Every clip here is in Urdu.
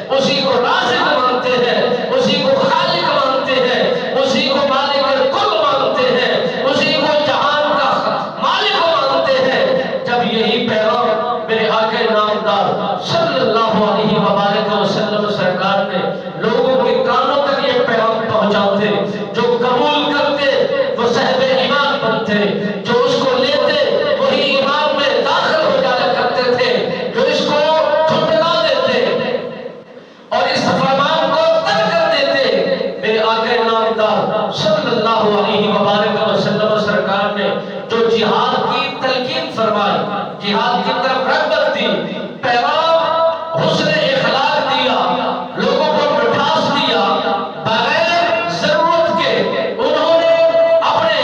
اسی کو رازق مانتے ہیں، اسی کو خالق مانتے ہیں، اسی کو مالک کل مانتے ہیں، اسی کو جہان کا مالک مانتے ہیں، جب یہی پیغام میرے آقا نامدار صلی اللہ علیہ وآلہ وسلم سرکار نے لوگوں کے کانوں تک یہ پیغام پہنچاتے، جو قبول کرتے وہ صاحب ایمان بنتے، جو اس کو لیتے وہی ایمان میں داخل ہو جایا کرتے تھے، جو اس کو ٹھٹلا دیتے اور اس فرمان کو ترک کر دیتے، میرے آقا نامدار صلی اللہ علیہ وآلہ وسلم سرکار نے جو جہاد کی تلقین فرمائی، جہاد کی طرف رغبت دی، پیغام حسن اخلاق دیا، لوگوں کو مٹھاس دیا، بغیر ضرورت کے انہوں نے اپنے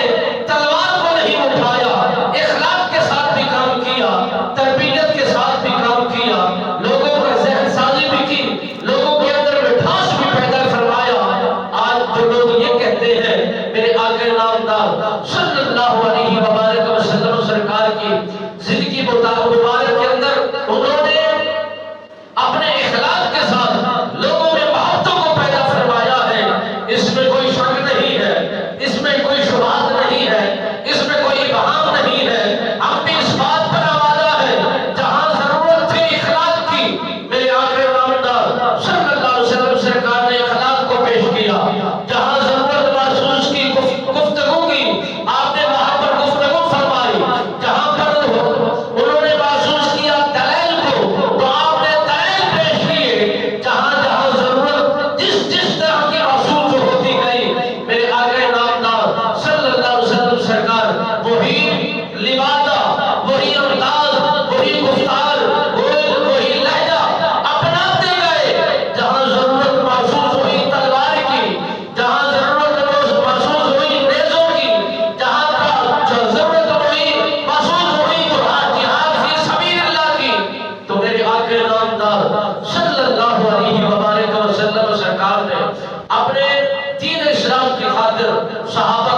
تلوار کو نہیں اٹھایا، اخلاق کے ساتھ بھی کام کیا، تربیت کے ساتھ بھی کام کیا، لوگوں کا ذہن سازی بھی کی، لوگوں کے اندر مٹھاس بھی پیدا فرمایا۔ آج جو لوگ یہ کہتے ہیں میرے آقا نامدار صلی اللہ علیہ وآلہ وسلم سرکار کی زندگی مبارک کے اندر انہوں نے اپنے اخلاق کے ساتھ لوگوں میں محبتوں کو پیدا فرمایا ہے، اس میں کوئی شک نہیں ہے، اس میں کوئی شبہات نہیں ہے، اس میں کوئی ابہام نہیں ہے۔ ہم بھی اس بات پر آمادہ ہے، جہاں ضرورت تھی اخلاق کی، میرے آقا نامدار صلی اللہ علیہ وسلم سرکار نے اخلاق کو پیش کیا، جہاں ضرورت محسوس کی گفتگو کی، آپ نے وہاں پر گفتگو فرمائی، جہاں پر انہوں نے محسوس کیا دلائل کو تو آپ نے دلائل پیش کیے، جہاں جہاں ضرورت جس طرح کی محسوس ہوتی گئی، میرے آقا نامدار صلی اللہ علیہ وسلم سرکار وہی لبادہ، وہی انداز، وہی گفتار، وہی لہجہ اپناتے گئے، جہاں ضرورت محسوس ہوئی تلوار کی، جہاں ضرورت محسوس ہوئی نیزوں کی، جہاں ضرورت ہوئی محسوس ہوئی جہاد فی سبیل اللہ کی، تو میرے آقا نامدار صلی اللہ علیہ وآلہ وسلم سرکار نے اپنے دین اسلام کی خاطر صحابہ